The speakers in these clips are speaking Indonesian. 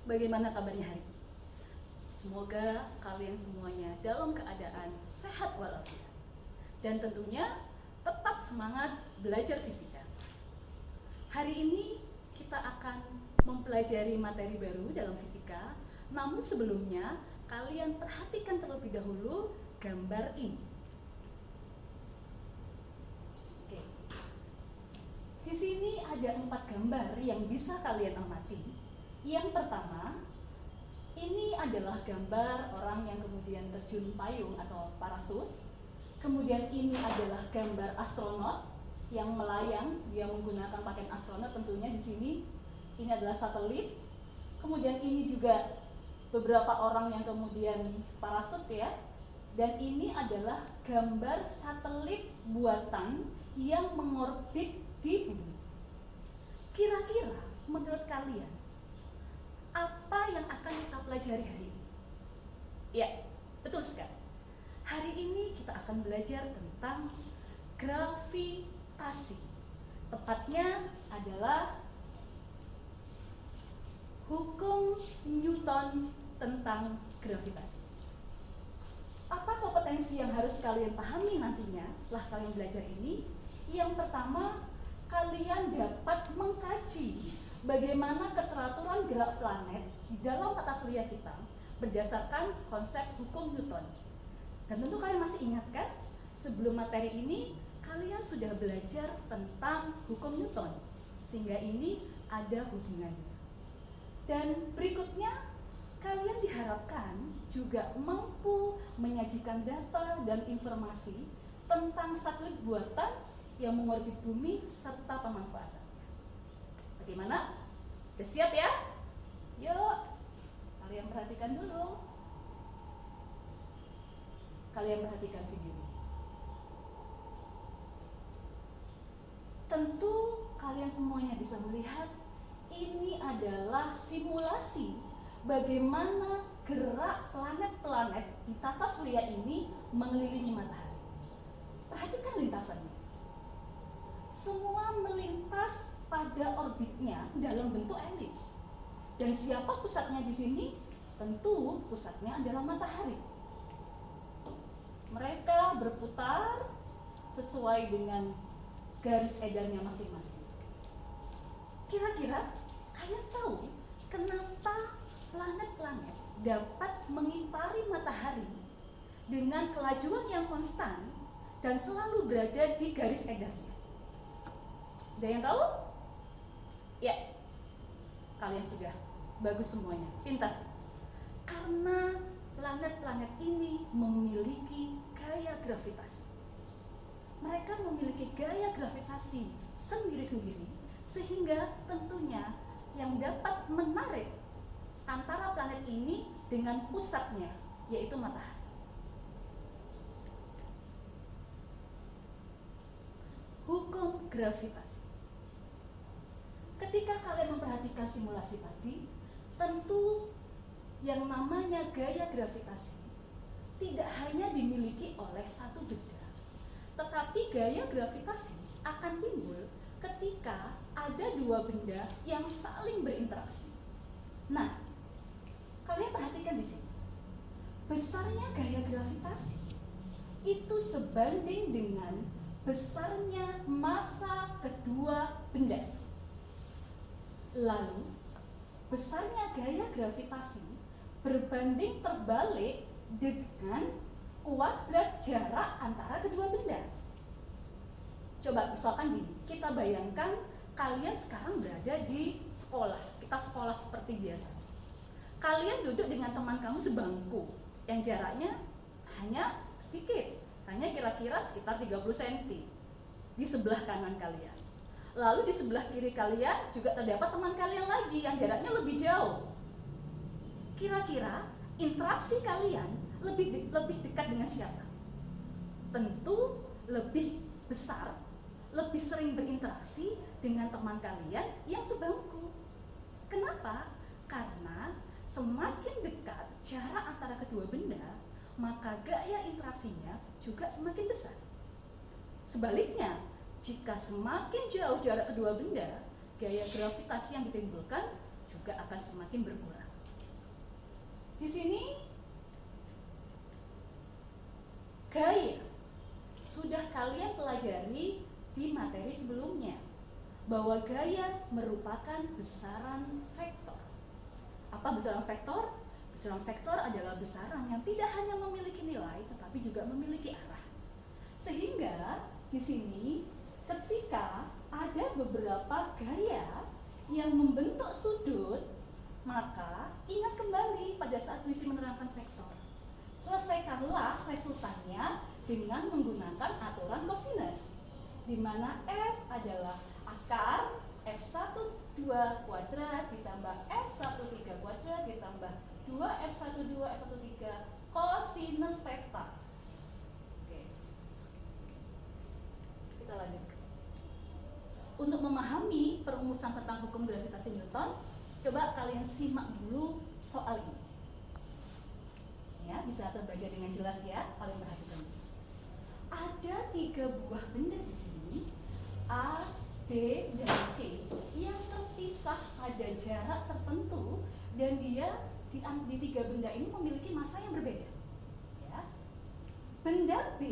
Bagaimana kabarnya hari ini? Semoga kalian semuanya dalam keadaan sehat walafiat. Dan tentunya tetap semangat belajar fisika. Hari ini kita akan mempelajari materi baru dalam fisika. Namun sebelumnya, kalian perhatikan terlebih dahulu gambar ini. Oke. Di sini ada 4 gambar yang bisa kalian amati. Yang pertama, ini adalah gambar orang yang kemudian terjun payung atau parasut. Kemudian ini adalah gambar astronot yang melayang, dia menggunakan pakaian astronot tentunya di sini. Ini adalah satelit. Kemudian ini juga beberapa orang yang kemudian parasut ya. Dan ini adalah gambar satelit buatan yang mengorbit di bumi. Kira-kira menurut kalian apa yang akan kita pelajari hari ini? Ya, betul sekali. Hari ini kita akan belajar tentang gravitasi. Tepatnya adalah hukum Newton tentang gravitasi. Apa kompetensi yang harus kalian pahami nantinya setelah kalian belajar ini? Yang pertama, kalian dapat mengkaji bagaimana keteraturan gerak planet di dalam tata surya kita berdasarkan konsep hukum Newton. Dan tentu kalian masih ingat kan? Sebelum materi ini, kalian sudah belajar tentang hukum Newton. Sehingga ini ada hubungannya. Dan berikutnya, kalian diharapkan juga mampu menyajikan data dan informasi tentang satelit buatan yang mengorbit bumi serta pemanfaatan. Bagaimana? Sudah siap ya? Yuk, kalian perhatikan dulu. Kalian perhatikan video ini. Tentu kalian semuanya bisa melihat ini adalah simulasi bagaimana gerak planet-planet di tata surya ini mengelilingi matahari. Perhatikan lintasannya. Semua melintas pada orbitnya dalam bentuk elips. Dan siapa pusatnya di sini? Tentu pusatnya adalah matahari. Mereka berputar sesuai dengan garis edarnya masing-masing. Kira-kira kalian tahu kenapa planet-planet dapat mengitari matahari dengan kelajuan yang konstan dan selalu berada di garis edarnya? Ada yang tahu? Ya, kalian sudah bagus semuanya, pintar. Karena planet-planet ini memiliki gaya gravitasi. Mereka memiliki gaya gravitasi sendiri-sendiri, sehingga tentunya yang dapat menarik antara planet ini dengan pusatnya, yaitu matahari. Hukum gravitasi. Ketika kalian memperhatikan simulasi tadi, tentu yang namanya gaya gravitasi tidak hanya dimiliki oleh satu benda, tetapi gaya gravitasi akan timbul ketika ada dua benda yang saling berinteraksi. Nah, kalian perhatikan di sini. Besarnya gaya gravitasi itu sebanding dengan besarnya massa kedua benda. Lalu, besarnya gaya gravitasi berbanding terbalik dengan kuadrat jarak antara kedua benda. Coba misalkan gini, kita bayangkan kalian sekarang berada di sekolah. Kita sekolah seperti biasa. Kalian duduk dengan teman kamu sebangku yang jaraknya hanya sedikit, hanya kira-kira sekitar 30 cm di sebelah kanan kalian. Lalu di sebelah kiri kalian juga terdapat teman kalian lagi yang jaraknya lebih jauh. Kira-kira interaksi kalian lebih dekat dengan siapa? Tentu lebih besar, lebih sering berinteraksi dengan teman kalian yang sebangku. Kenapa? Karena semakin dekat jarak antara kedua benda, maka gaya interaksinya juga semakin besar. Sebaliknya, jika semakin jauh jarak kedua benda, gaya gravitasi yang ditimbulkan juga akan semakin berkurang. Di sini gaya sudah kalian pelajari di materi sebelumnya, bahwa gaya merupakan besaran vektor. Apa besaran vektor? Besaran vektor adalah besaran yang tidak hanya memiliki nilai tetapi juga memiliki arah. Sehingga di sini ketika ada beberapa gaya yang membentuk sudut, maka ingat kembali pada saat puisi menerangkan vektor. Selesaikanlah resultannya dengan menggunakan aturan kosinus, di mana F adalah akar F12 kuadrat ditambah F13 kuadrat ditambah 2F12 F13 kosinus theta. Oke. Kita lanjut. Untuk memahami perumusan tentang hukum gravitasi Newton, coba kalian simak dulu soal ini. Ya, bisa terbaca dengan jelas ya, kalian perhatikan. Ada 3 buah benda di sini, A, B, dan C, yang terpisah pada jarak tertentu dan dia di 3 benda ini memiliki massa yang berbeda. Ya. Benda B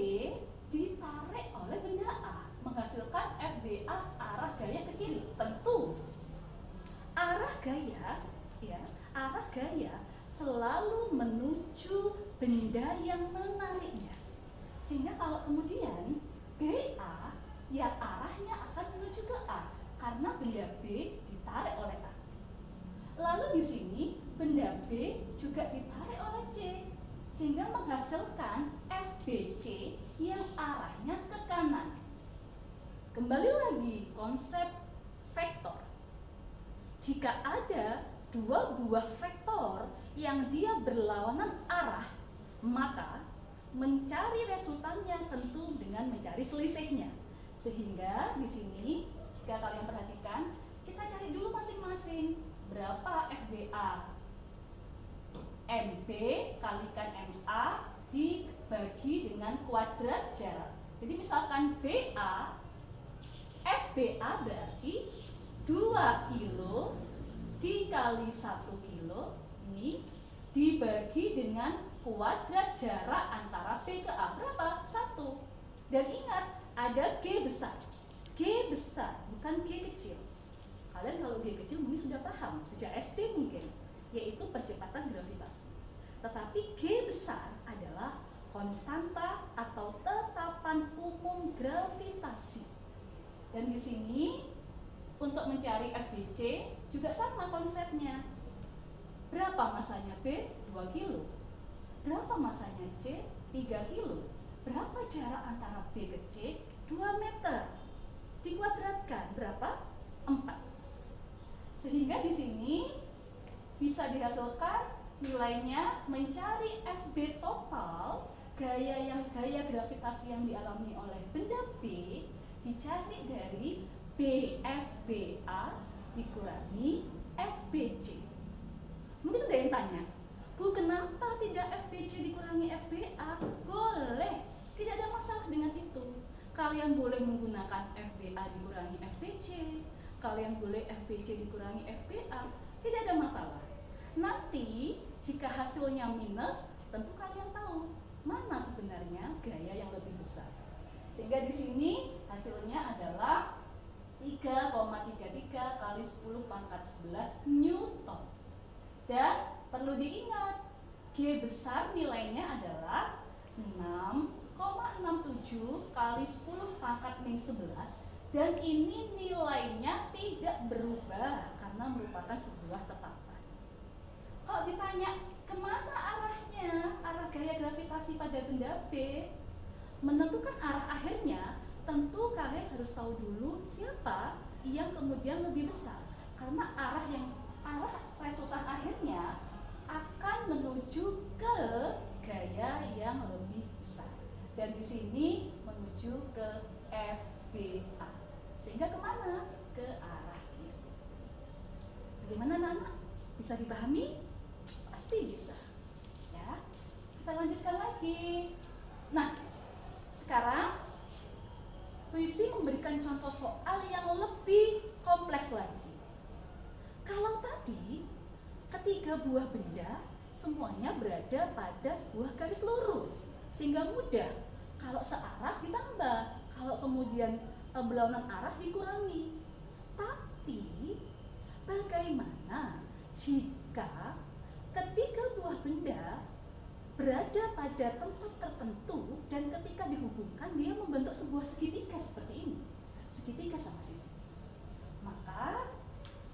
ditarik oleh benda A, menghasilkan FBA arah gaya ke kiri. Tentu arah gaya, ya, arah gaya selalu menuju benda yang menariknya. Sehingga kalau kemudian BA, ya arahnya akan menuju ke A karena benda B ditarik oleh A. Lalu di sini benda B juga ditarik oleh C, sehingga menghasilkan FBC yang arahnya ke kanan. Kembali lagi konsep vektor. Jika ada 2 buah vektor yang dia berlawanan arah, maka mencari resultannya tentu dengan mencari selisihnya. Sehingga di sini jika kalian perhatikan, kita cari dulu masing-masing berapa FBA. MB kalikan MA dibagi dengan kuadrat jarak. Jadi misalkan BA, FBA berarti 2 kilo dikali 1 kilo ini dibagi dengan kuadrat jarak antara B ke A. Berapa? 1. Dan ingat, ada G besar. G besar, bukan G kecil. Kalian kalau G kecil mungkin sudah paham, sejak SD mungkin, yaitu percepatan gravitasi. Tetapi G besar adalah konstanta atau tetapan umum gravitasi. Dan di sini untuk mencari FBC juga sama konsepnya. Berapa masanya B? 2 kilo. Berapa masanya C? 3 kilo. Berapa jarak antara B ke C? 2 meter. Dikuadratkan berapa? 4. Sehingga di sini bisa dihasilkan nilainya mencari FB total, gaya gravitasi yang dialami oleh benda B dicari dari BFBA dikurangi FBC. Mungkin ada yang tanya, Bu, kenapa tidak FBC dikurangi FBA? Boleh, tidak ada masalah dengan itu. Kalian boleh menggunakan FBA dikurangi FBC, kalian boleh FBC dikurangi FBA, tidak ada masalah. Nanti jika hasilnya minus, tentu kalian tahu mana sebenarnya gaya yang lebih besar. Sehingga di sini hasilnya adalah 3,33 kali 10 pangkat 11 Newton. Dan perlu diingat, G besar nilainya adalah 6,67 kali 10 pangkat min 11. Dan ini nilainya tidak berubah karena merupakan sebuah tetapan. Kalau ditanya, kemana arahnya, arah gaya gravitasi pada benda B? Menentukan arah akhirnya, tentu kalian harus tahu dulu siapa yang kemudian lebih besar. Karena arah resultan akhirnya akan menuju ke gaya yang lebih besar. Dan di sini menuju ke FBA. Sehingga kemana? Ke arah kiri. Bagaimana anak-anak? Bisa dipahami? Pasti bisa. Ya. Kita lanjutkan lagi. Nah, sekarang puisi memberikan contoh soal yang lebih kompleks lagi. Kalau tadi ketiga buah benda semuanya berada pada sebuah garis lurus, sehingga mudah kalau searah ditambah, kalau kemudian berlawanan arah dikurangi. Tapi bagaimana jika ketiga buah benda berada pada tempat tertentu dan ketika dihubungkan dia membentuk sebuah segitiga seperti ini, segitiga sama sisi? Maka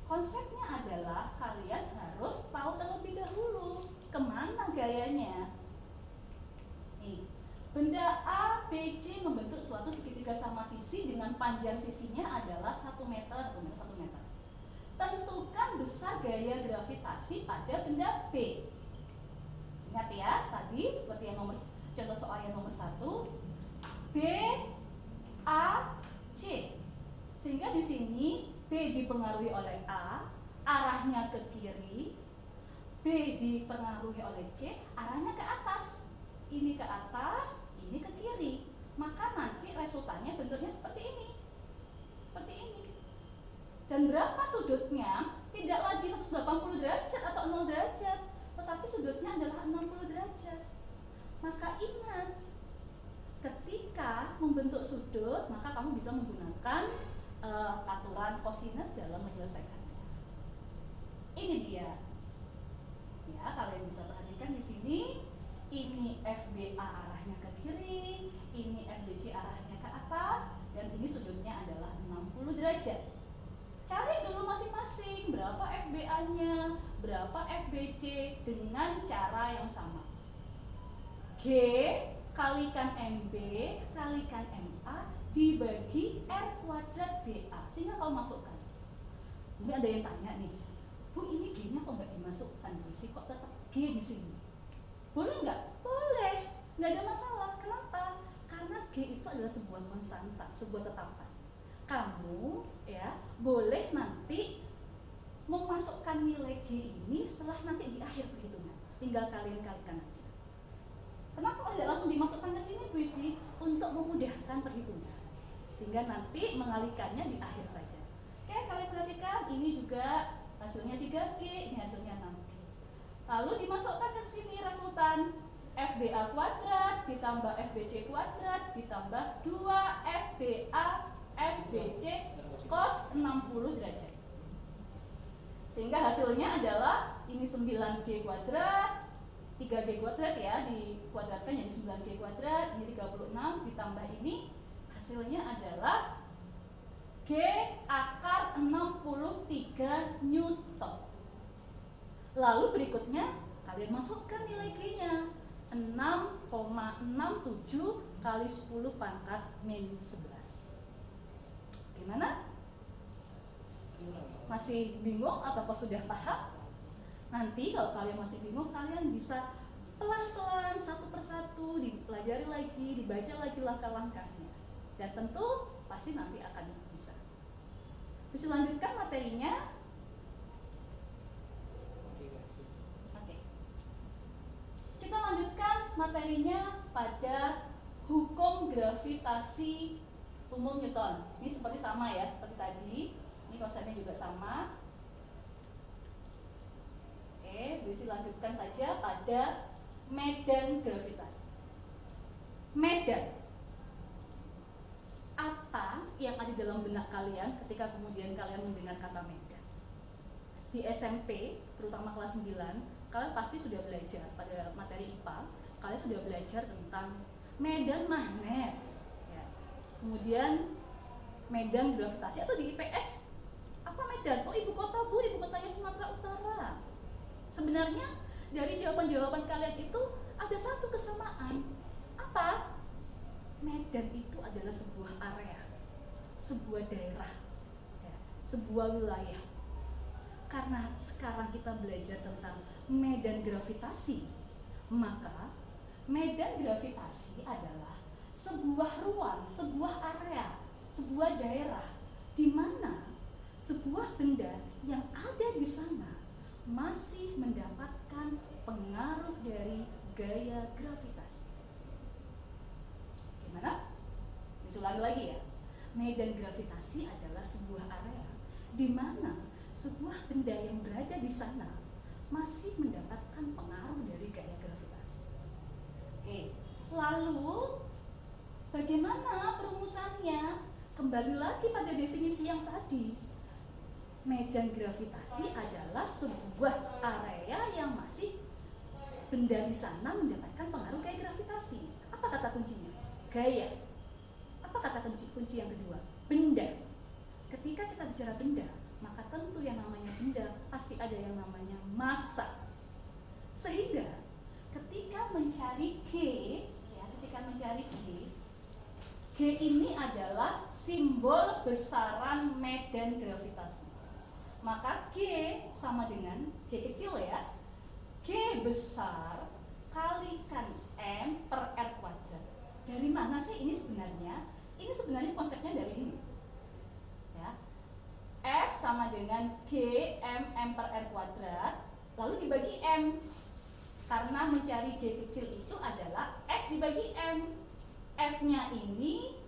konsepnya adalah kalian harus tahu terlebih dahulu kemana gayanya. Nih, benda A, B, C membentuk suatu segitiga sama sisi dengan panjang sisinya adalah 1 meter atau 1 meter. Tentukan besar gaya gravitasi pada benda B. Ingat ya, tadi seperti yang contoh soal yang nomor 1, B, A, C. Sehingga di sini B dipengaruhi oleh A, arahnya ke kiri. B dipengaruhi oleh C, arahnya ke atas. Ini ke atas, ini ke kiri. Maka nanti resultannya bentuknya seperti ini. Seperti ini. Dan berapa sudutnya? Tidak lagi 180 derajat atau 0 derajat, tetapi sudutnya adalah 60 derajat. Maka ingat, ketika membentuk sudut, maka kamu bisa menggunakan aturan kosinus dalam menyelesaikannya. Ini dia. Ya, kalian bisa perhatikan di sini. Ini FBA arahnya ke kiri, ini FBC arahnya ke atas, dan ini sudutnya adalah 60 derajat. Cari dulu masing-masing berapa FBA-nya, berapa FBC dengan cara yang sama. G kalikan MB kalikan MA dibagi R kuadrat BA. Tinggal kamu masukkan. Ini ada yang tanya nih, Bu, ini G-nya kok nggak dimasukkan sih? Kok tetap G di sini? Boleh nggak? Boleh, nggak ada masalah. Kenapa? Karena G itu adalah sebuah konstanta, sebuah tetapan. Kamu ya boleh nanti memasukkan nilai G ini setelah nanti di akhir perhitungan. Tinggal kalian kalikan aja. Kenapa tidak langsung dimasukkan ke sini, puisi? Untuk memudahkan perhitungan, sehingga nanti mengalihkannya di akhir saja. Oke, kalian perhatikan ini juga hasilnya 3G, ini hasilnya 6G. Lalu dimasukkan ke sini resultan FBA kuadrat ditambah FBC kuadrat ditambah 2 FBA FBC cos 60 derajat. Sehingga hasilnya adalah ini 9G kuadrat, 3G kuadrat ya, dikuadratkan jadi 9G kuadrat, ini 36 ditambah ini, hasilnya adalah G akar 63 Newton. Lalu berikutnya kalian masukkan nilai G-nya 6,67 kali 10 pangkat min 11. Gimana? Masih bingung atau sudah paham? Nanti kalau kalian masih bingung, kalian bisa pelan-pelan satu persatu dipelajari lagi, dibaca lagi langkah-langkahnya. Dan tentu pasti nanti akan bisa. Bisa lanjutkan materinya? Oke. Kita lanjutkan materinya pada hukum gravitasi umum Newton. Ini seperti sama ya, seperti tadi. Ini konsepnya juga sama. Oke, bisa lanjutkan saja pada medan gravitasi. Medan. Apa yang ada dalam benak kalian ketika kemudian kalian mendengar kata medan? Di SMP, terutama kelas 9, kalian pasti sudah belajar pada materi IPA, kalian sudah belajar tentang medan magnet. Ya. Kemudian medan gravitasi, atau di IPS apa medan? Oh, ibu kota, Bu, ibu kotanya Sumatera Utara. Sebenarnya dari jawaban-jawaban kalian itu ada satu kesamaan. Apa? Medan itu adalah sebuah area, sebuah daerah, ya, sebuah wilayah. Karena sekarang kita belajar tentang medan gravitasi, maka medan gravitasi adalah sebuah ruang, sebuah area, sebuah daerah di mana sebuah benda yang ada di sana masih mendapatkan pengaruh dari gaya gravitasi. Gimana? Diulangi lagi ya. Medan gravitasi adalah sebuah area di mana sebuah benda yang berada di sana masih mendapatkan pengaruh dari gaya gravitasi. Oke, lalu bagaimana perumusannya? Kembali lagi pada definisi yang tadi. Medan gravitasi adalah sebuah area yang masih benda di sana mendapatkan pengaruh gaya gravitasi. Apa kata kuncinya? Gaya. Apa kata kunci yang kedua? Benda. Ketika kita bicara benda, maka tentu yang namanya benda pasti ada yang namanya massa. Sehingga ketika mencari G, G ini adalah simbol besaran medan gravitasi. Maka G sama dengan G kecil ya, G besar kalikan M per R kuadrat. Dari mana sih ini sebenarnya? Ini sebenarnya konsepnya dari ini ya. F sama dengan G M per R kuadrat, lalu dibagi M. Karena mencari G kecil itu adalah F dibagi M. F-nya ini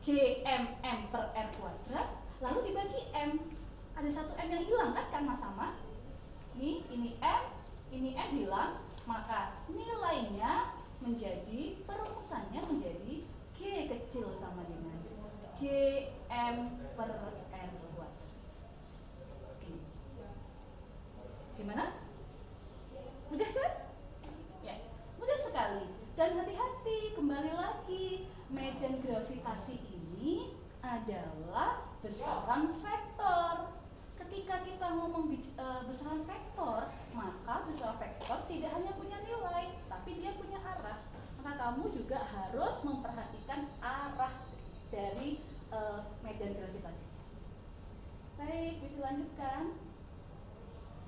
GMM per R kuadrat, lalu dibagi M. Ada satu M yang hilang kan karena sama. Ini M hilang, maka nilainya menjadi, perumusannya menjadi G kecil sama dengan GM per R kuadrat. Gimana? Mudah kan? Ya, mudah sekali. Dan hati-hati, kembali lagi, medan gravitasi ini adalah besaran vektor. Ketika kita ngomong besaran vektor, maka besaran vektor tidak hanya punya nilai, tapi dia punya arah. Maka kamu juga harus memperhatikan arah dari medan gravitasi. Baik, bisa lanjutkan.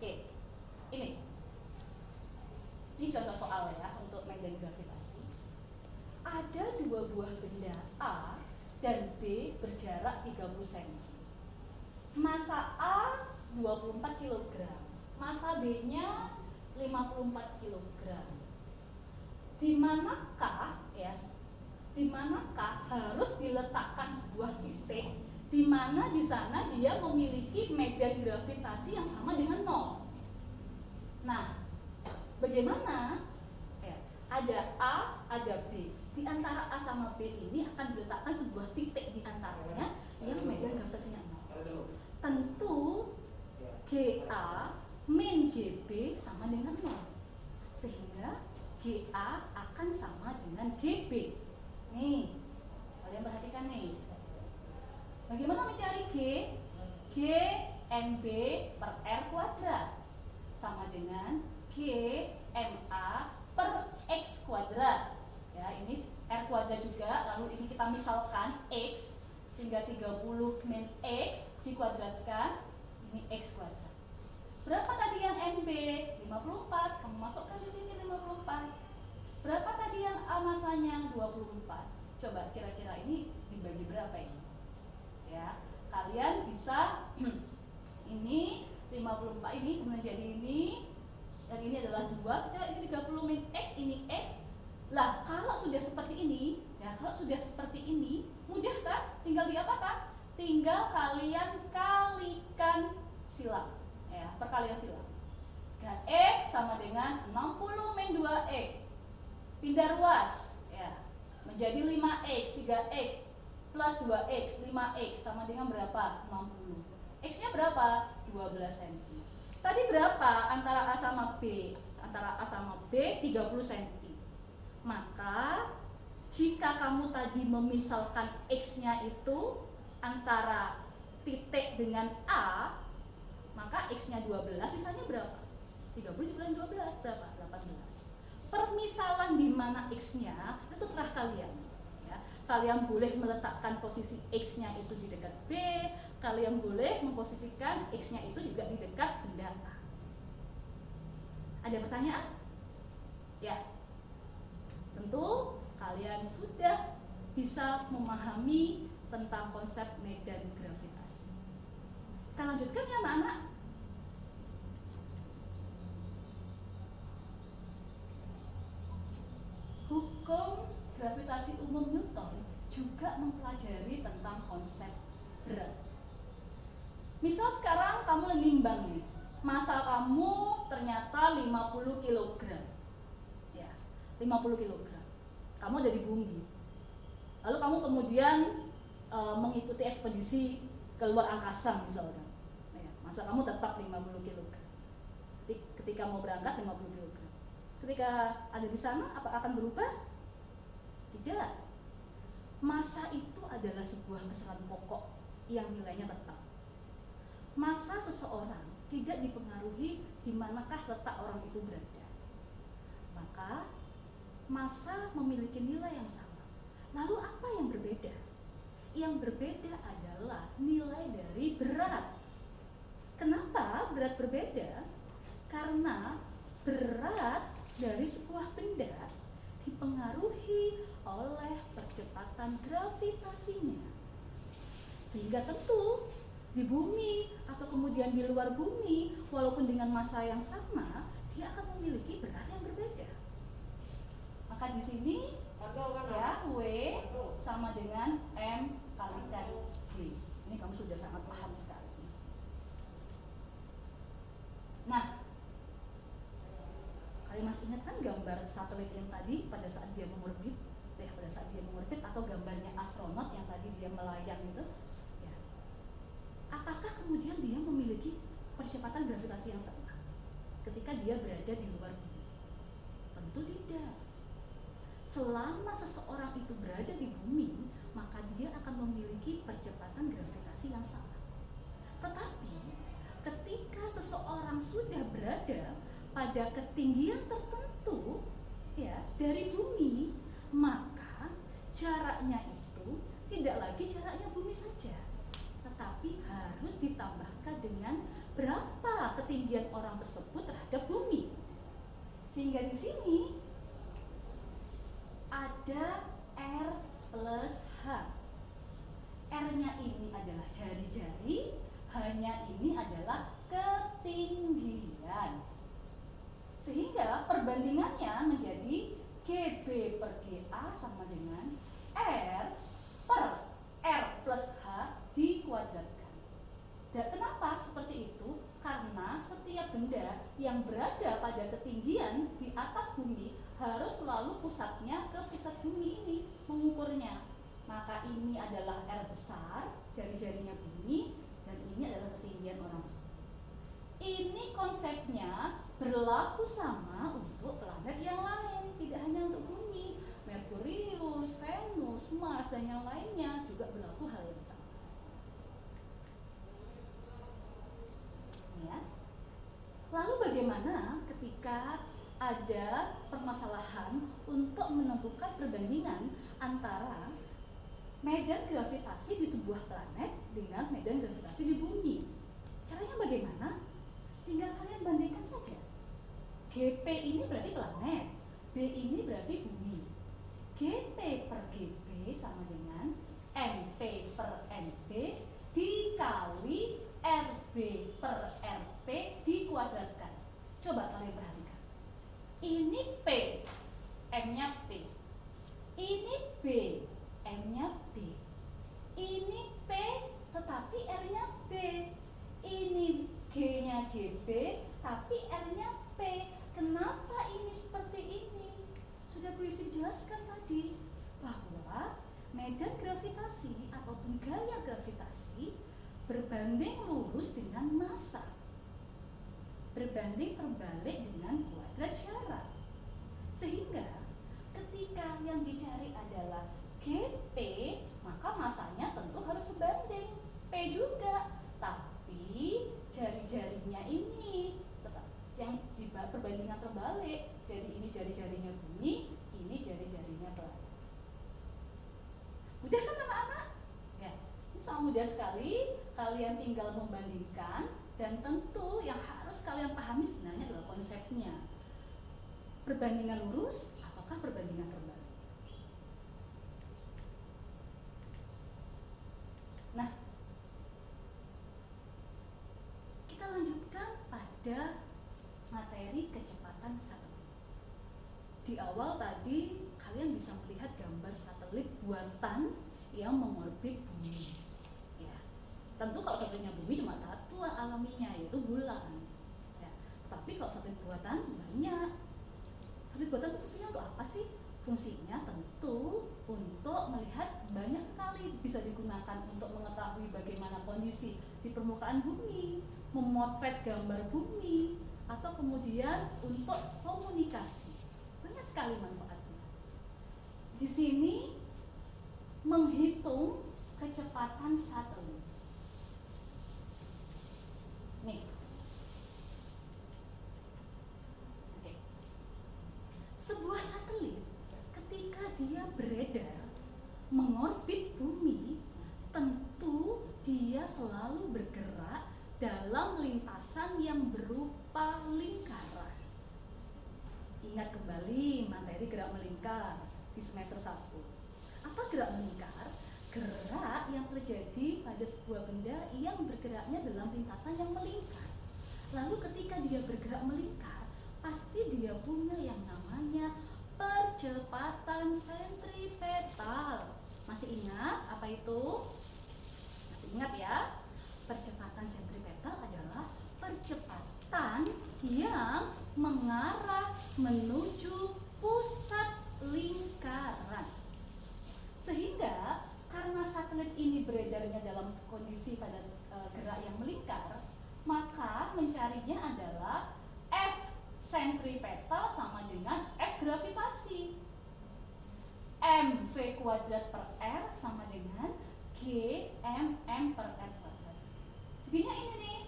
Oke, ini contoh soal ya untuk medan gravitasi. Ada dua buah benda A dan B berjarak 30 cm. Massa A 24 kg, massa B-nya 54 kg. Di manakah harus diletakkan sebuah titik di mana di sana dia memiliki medan gravitasi yang sama dengan 0? Nah, bagaimana? Ya, ada A, ada B. Di antara A sama B ini akan diletakkan sebuah titik di antaranya yang medan gravitasinya 0. Tentu GA min GB sama dengan 0. Sehingga GA akan sama dengan GB. Nih, kalian perhatikan nih. Bagaimana mencari G? G MB per R kuadrat sama dengan G MA per X kuadrat. Ya, ini R kuadrat juga, lalu ini kita misalkan X, sehingga 30 min X dikuadratkan, ini X kuadrat. Berapa tadi yang MB? 54, kamu masukkan di sini 54. Berapa tadi yang A masanya? 24. Coba kira-kira ini dibagi berapa ini? Ya, kalian bisa ini 54 ini kemudian jadi ini, dan ini adalah 2, ini 30 min X, ini X. Lah, kalau sudah seperti ini, mudah kan? Tinggal diapakan? Tinggal kalian kalikan silang, ya, perkalian silang. Dan X sama dengan 60 min 2X. Pindah ruas, ya, menjadi 5X, 3X plus 2X, 5X sama dengan berapa? 60. X-nya berapa? 12 cm. Tadi berapa antara A sama B? Antara A sama B 30 cm. Maka jika kamu tadi memisalkan X-nya itu antara titik dengan A, maka X-nya 12, sisanya berapa? 30 dikurangi 12 berapa? 18. Permisalan di mana X-nya itu terserah kalian. Ya. Kalian boleh meletakkan posisi X-nya itu di dekat B, kalian boleh memposisikan X-nya itu juga di dekat benda A. Ada pertanyaan? Ya. Tentu kalian sudah bisa memahami tentang konsep medan gravitasi. Kita lanjutkan ya anak-anak. Hukum gravitasi umum Newton juga mempelajari tentang konsep berat. Misal sekarang kamu lagi nimbang nih, massa kamu ternyata 50 kg. Ya, 50 kg. Kamu ada di bumi. Lalu kamu kemudian mengikuti ekspedisi ke luar angkasa misalnya. Ya, masa kamu tetap 50 kg. Ketika mau berangkat 50 kg. Ketika ada di sana, apa akan berubah? Tidak. Massa itu adalah sebuah besaran pokok yang nilainya tetap. Massa seseorang tidak dipengaruhi di manakah letak orang itu berada. Maka massa memiliki nilai yang sama. Lalu apa yang berbeda? Yang berbeda adalah nilai dari berat. Kenapa berat berbeda? Karena berat dari sebuah benda dipengaruhi oleh percepatan gravitasinya. Sehingga tentu di bumi atau kemudian di luar bumi, walaupun dengan massa yang sama, dia akan memiliki berat yang berbeda. Maka di sini ya W sama dengan M kalikan G. Ini kamu sudah sangat paham sekali. Nah, kalian masih ingat kan gambar satelit yang tadi pada saat dia mengorbit? Pada saat dia mengorbit atau gambarnya astronot yang tadi dia melayang itu? Ya. Apakah kemudian dia memiliki percepatan gravitasi yang sama ketika dia berada di luar bumi? Tentu tidak. Selama seseorang itu berada di bumi, maka dia akan memiliki percepatan gravitasi yang sama. Tetapi ketika seseorang sudah berada pada ketinggian tertentu ya dari bumi, maka jaraknya itu tidak lagi jaraknya bumi saja, tetapi harus ditambahkan dengan berapa ketinggian orang tersebut terhadap bumi. Sehingga di sini ada R plus H. R-nya ini adalah jari-jari, H-nya ini adalah ketinggian. Sehingga perbandingannya menjadi GB per GA sama dengan R per R plus H dikuadratkan. Dan kenapa seperti itu? Karena setiap benda yang berada pada ketinggian di atas bumi harus selalu pusatnya ke pusat bumi ini mengukurnya. Maka ini adalah R besar, jari-jarinya bumi, dan ini adalah ketinggian orang tersebut. Ini konsepnya berlaku sama untuk planet yang lain, tidak hanya untuk bumi. Merkurius, Venus, Mars, dan yang lainnya juga berlaku hal yang sama. Ya. Lalu bagaimana ketika ada permasalahan untuk menentukan perbandingan antara medan gravitasi di sebuah planet dengan medan gravitasi di bumi? Caranya bagaimana? Tinggal kalian bandingkan saja. GP ini berarti planet, B ini berarti bumi. GP per GP sama dengan MP per MP dikali RB per RP dikuadratkan. Coba kalian perhatikan. Ini P, M-nya P. Ini B, M-nya B. Ini P, tetapi R-nya B. Ini G-nya GB, tapi R-nya P. Kenapa ini seperti ini? Sudah puisi jelaskan tadi bahwa medan gravitasi ataupun gaya gravitasi berbanding lurus dengan massa, berbanding terbalik dengan kuadrat jarak. Sehingga ketika yang dicari adalah GP, maka massanya tentu harus sebanding P juga. Tapi jari-jarinya ini tetap yang di perbandingan terbalik. Jadi ini jari-jarinya bumi, ini jari-jarinya planet. Mudah kan anak-anak? Ya, ini sangat mudah sekali. Kalian tinggal membandingkan, dan tentu yang harus kalian pahami sebenarnya adalah konsepnya. Perbandingan lurus ataukah perbandingan terbalik? Nah, kita lanjutkan pada materi kecepatan satelit. Di awal tadi kalian bisa melihat gambar satelit buatan yang mengorbit bumi. Ya, tentu kalau satelitnya bumi cuma satu alaminya, yaitu bulan. Ya, Tapi kalau satelit buatan banyak. Satelit buatan itu fungsinya untuk apa sih? Fungsinya tentu untuk melihat, banyak sekali bisa digunakan untuk mengetahui bagaimana kondisi di permukaan bumi, memotret gambar bumi, atau kemudian untuk komunikasi. Banyak sekali manfaatnya. Di sini menghitung kecepatan satelit. Nih. Oke. Sebuah satelit ketika dia beredar mengorbit bumi, tentu dia selalu bergerak dalam lintasan yang berupa lingkaran. Ingat kembali materi gerak melingkar di semester 1. Apa gerak melingkar? Gerak yang terjadi pada sebuah benda yang bergeraknya dalam lintasan yang melingkar. Lalu ketika dia bergerak melingkar, pasti dia punya yang namanya percepatan sentripetal. Masih ingat apa itu? Masih ingat ya? Percepatan sentripetal adalah percepatan yang mengarah menuju pusat lingkaran. Sehingga karena satelit ini beredarnya dalam kondisi pada gerak yang melingkar, maka mencarinya adalah F sentripetal sama dengan F gravitasi. mv kuadrat per R sama dengan G mm per R kuadrat. Jadinya ini nih,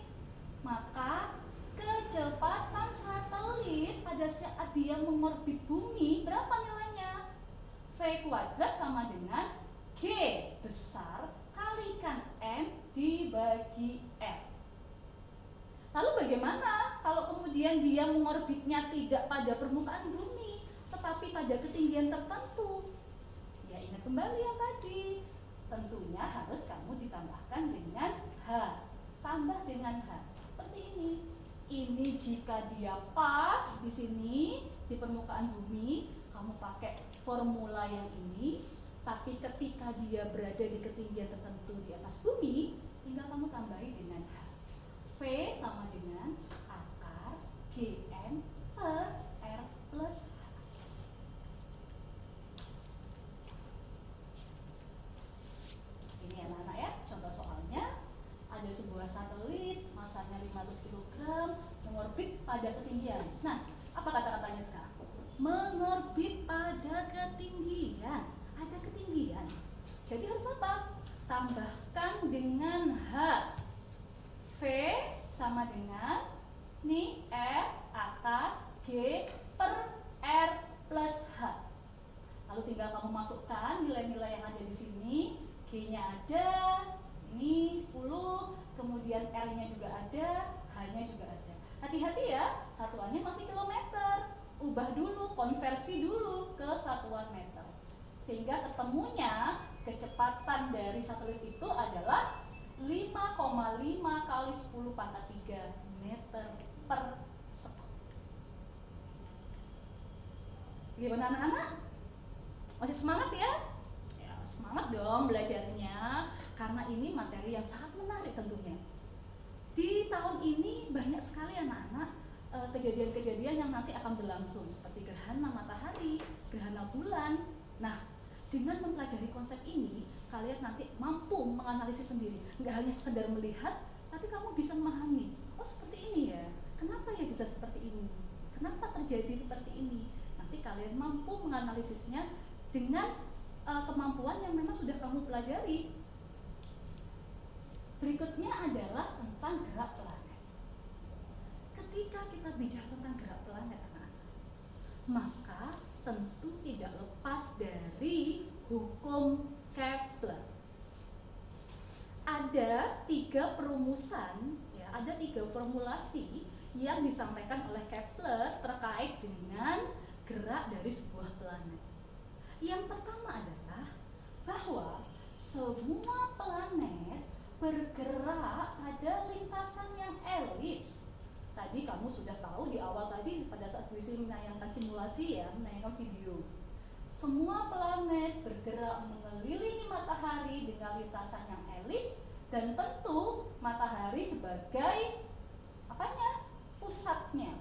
maka kecepatan satelit pada saat dia mengorbit bumi berapa nilainya? V kuadrat sama dengan G besar kalikan M dibagi R. Lalu bagaimana kalau kemudian dia mengorbitnya tidak pada permukaan bumi, tetapi pada ketinggian tertentu? Ya ingat kembali yang tadi, tentunya harus kamu ditambahkan dengan H. Tambah dengan H. Seperti ini. Ini jika dia pas di sini di permukaan bumi, kamu pakai formula yang ini. Tapi ketika dia berada di ketinggian tertentu di atas bumi, tinggal kamu tambahi dengan H. V sama dengan akar Gm per R plus H. Ini anak-anak ya, contoh soalnya. Ada sebuah satelit, masanya 500 kg, mengorbit pada ketinggian. Nah, apa kata-katanya sekarang? Mengorbit pada ketinggian. Ada ketinggian. Jadi harus apa? Tambahkan dengan H. V sama dengan nih R akar G per R plus H. Lalu tinggal kamu masukkan nilai-nilai yang ada di sini. G-nya ada, ini 10, kemudian R-nya juga ada, H-nya juga ada. Hati-hati ya, satuannya masih kilometer. Ubah dulu, konversi dulu ke satuan meter. Sehingga ketemunya kecepatan dari satelit itu adalah 5,5 kali 10 pangkat 3 meter per sekon. Gimana anak-anak? Masih semangat ya? Ya semangat dong belajarnya, karena ini materi yang sangat menarik tentunya. Di tahun ini banyak sekali anak-anak kejadian-kejadian yang nanti akan berlangsung, seperti gerhana matahari, gerhana bulan. Nah, dengan mempelajari konsep ini, kalian nanti mampu menganalisis sendiri. Nggak hanya sekedar melihat, tapi kamu bisa memahami. Oh seperti ini ya, kenapa ya bisa seperti ini? Kenapa terjadi seperti ini? Nanti kalian mampu menganalisisnya dengan kemampuan yang memang sudah kamu pelajari. Berikutnya adalah tentang gerak planet. Ketika kita bicara tentang gerak planet, maka tentu tidak lepas dari hukum Kepler. Ada 3 perumusan, ya, ada 3 formulasi yang disampaikan oleh Kepler terkait dengan gerak dari sebuah planet. Yang pertama adalah bahwa semua planet bergerak pada lintasan yang elips. Tadi kamu sudah tahu di awal tadi pada saat Bu Sri menayangkan simulasi ya, menayangkan video. Semua planet bergerak mengelilingi matahari dengan lintasan yang elips, dan tentu matahari sebagai apanya? Pusatnya,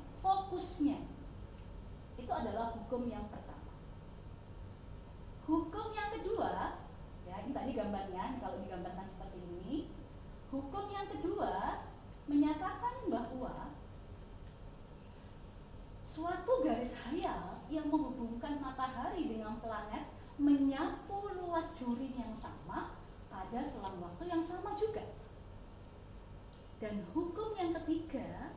duri yang sama pada selang waktu yang sama juga. Dan hukum yang ketiga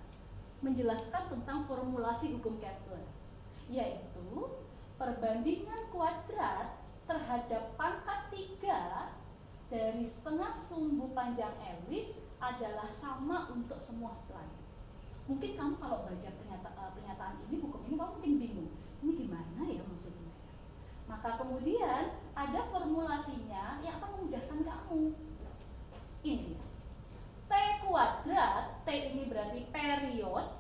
menjelaskan tentang formulasi hukum Kepler, yaitu perbandingan kuadrat terhadap pangkat 3 dari setengah sumbu panjang elips adalah sama untuk semua planet. Mungkin kamu kalau baca pernyataan ini, hukum ini, kamu mungkin bingung, ini gimana ya maksudnya? Maka kemudian ada formulasinya yang akan memudahkan kamu. Ini T kuadrat, T ini berarti periode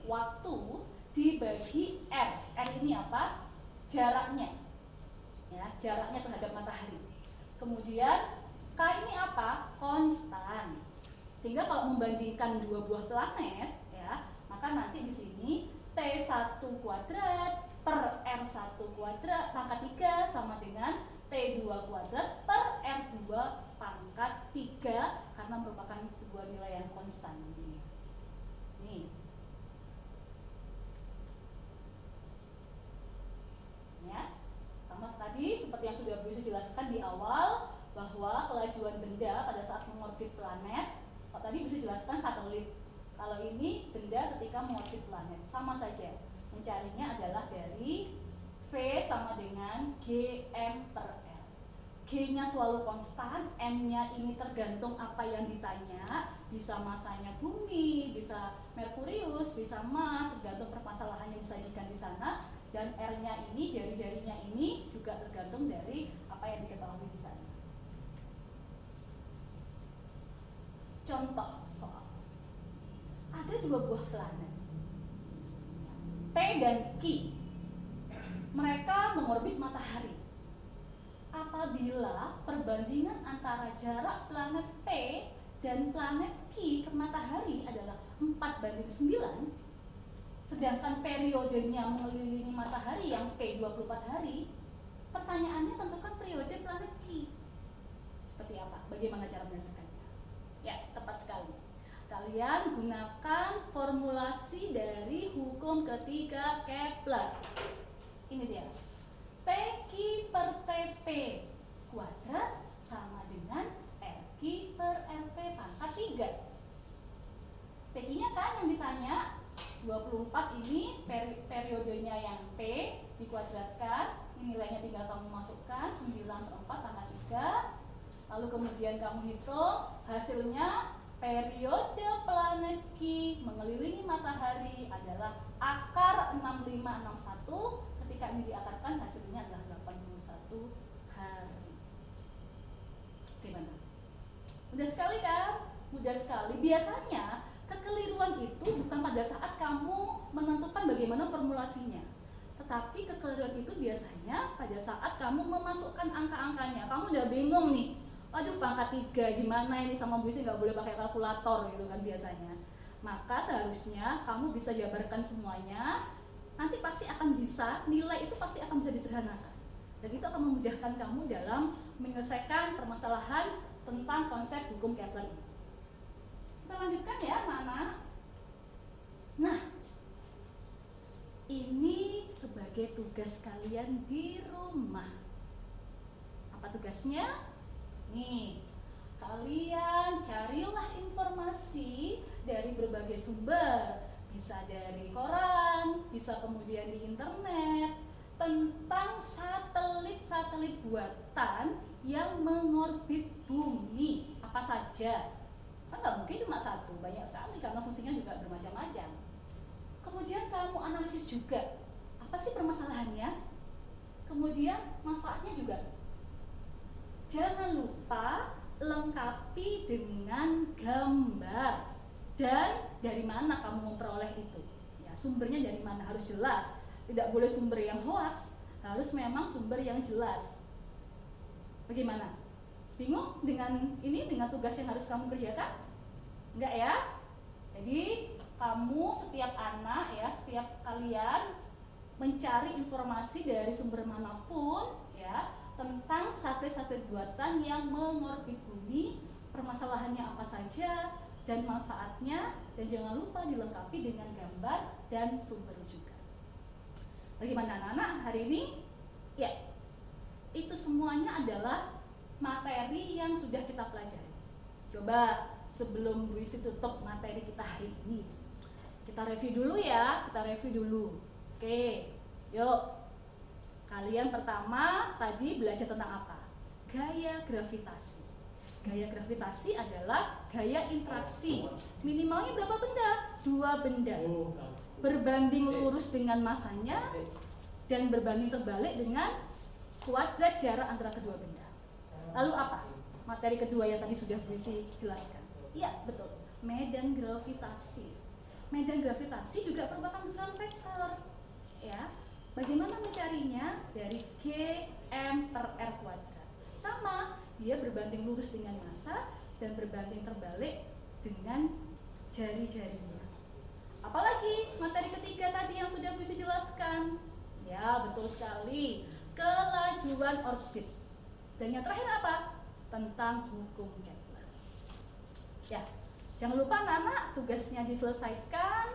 waktu dibagi R. R ini apa? Jaraknya. Ya, jaraknya terhadap matahari. Kemudian K ini apa? Konstan. Sehingga kalau membandingkan dua buah planet, ya, maka nanti di sini T1 kuadrat per R1 kuadrat pangkat 3 sama dengan T2 kuadrat per R2 pangkat 3 karena merupakan sebuah nilai yang konstan nantinya. Nih. Ya. Sama tadi seperti yang sudah bisa jelaskan di awal bahwa kelajuan benda pada saat mengorbit planet, tadi bisa jelaskan satelit. Kalau ini benda ketika mengorbit planet, sama saja. Mencarinya adalah dari V sama dengan Gm per L. G-nya selalu konstan, M-nya ini tergantung apa yang ditanya. Bisa masanya bumi, bisa Merkurius, bisa Mars, tergantung permasalahan yang disajikan di sana. Dan R-nya ini, jari-jarinya ini juga tergantung dari apa yang diketahui di sana. Contoh soal, ada dua buah planet, P dan Q. Mereka mengorbit matahari. Apabila perbandingan antara jarak planet P dan planet Q ke matahari adalah 4:9, sedangkan periodenya mengelilingi matahari yang P 24 hari, pertanyaannya tentukan periode planet Q. Seperti apa? Bagaimana cara menyelesaikannya? Ya, tepat sekali. Kalian gunakan formulasi dari hukum ketiga Kepler. Ini dia. TQ per TP kuadrat sama dengan RQ per RP pangkat 3. TQ-nya kan yang ditanya 24 ini periodenya yang P dikuadratkan, ini nilainya tinggal kamu masukkan 9/4 pangkat 3. Lalu kemudian kamu hitung hasilnya, periode planet Q mengelilingi matahari adalah akar 6561. Ketika ini diakarkan hasilnya adalah 81 hari. Gimana? Mudah sekali kan? Mudah sekali. Biasanya kekeliruan itu bukan pada saat kamu menentukan bagaimana formulasinya, tetapi kekeliruan itu biasanya pada saat kamu memasukkan angka-angkanya. Kamu udah bingung nih, aduh pangkat 3 gimana ini, sama Bu Isi nggak boleh pakai kalkulator gitu kan biasanya. Maka seharusnya kamu bisa jabarkan semuanya, nanti pasti akan bisa, nilai itu pasti akan bisa disederhanakan. Dan itu akan memudahkan kamu dalam menyelesaikan permasalahan tentang konsep hukum Kepler ini. Kita lanjutkan ya anak-anak. Nah, ini sebagai tugas kalian di rumah. Apa tugasnya? Nih, kalian carilah informasi dari berbagai sumber, bisa dari koran, bisa kemudian di internet, tentang satelit-satelit buatan yang mengorbit bumi, apa saja. Kan nggak mungkin cuma satu, banyak sekali karena fungsinya juga bermacam-macam. Kemudian kamu analisis juga, apa sih permasalahannya, kemudian manfaatnya juga. Jangan lupa lengkapi dengan gambar dan dari mana kamu memperoleh itu. Ya, sumbernya dari mana harus jelas. Tidak boleh sumber yang hoax, harus memang sumber yang jelas. Bagaimana? Bingung dengan ini, dengan tugas yang harus kamu kerjakan? Enggak ya? Jadi kamu setiap anak ya, setiap kalian mencari informasi dari sumber manapun ya, tentang satelit-satelit buatan yang mengorbit bumi, permasalahannya apa saja dan manfaatnya, dan jangan lupa dilengkapi dengan gambar dan sumber juga. Bagaimana anak-anak hari ini? Ya, Itu semuanya adalah materi yang sudah kita pelajari. Coba sebelum Bu Isi tutup materi kita hari ini, kita review dulu ya, Oke, yuk. Kalian pertama tadi belajar tentang apa? Gaya gravitasi. Gaya gravitasi adalah gaya interaksi. Minimalnya berapa benda? 2 benda. Berbanding lurus dengan masanya dan berbanding terbalik dengan kuadrat jarak antara kedua benda. Lalu apa? Materi kedua yang tadi sudah Bu Isi jelaskan. Iya, betul. Medan gravitasi. Medan gravitasi juga merupakan besaran vektor. Ya. Bagaimana mencarinya? Dari G M per R kuadrat. Sama, dia berbanding lurus dengan massa dan berbanding terbalik dengan jari-jarinya. Apalagi materi ketiga tadi yang sudah bisa jelaskan. Ya, betul sekali. Kelajuan orbit. Dan yang terakhir apa? Tentang hukum Kepler. Ya, jangan lupa anak-anak tugasnya diselesaikan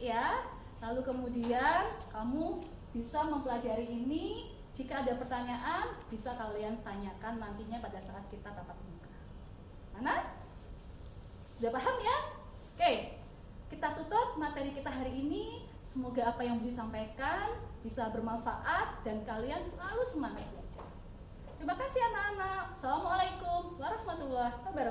ya. Lalu kemudian kamu bisa mempelajari ini. Jika ada pertanyaan, bisa kalian tanyakan nantinya pada saat kita tatap muka. Mana? Sudah paham ya? Oke, kita tutup materi kita hari ini. Semoga apa yang disampaikan bisa bermanfaat dan kalian selalu semangat belajar. Terima kasih anak-anak. Assalamualaikum warahmatullahi wabarakatuh.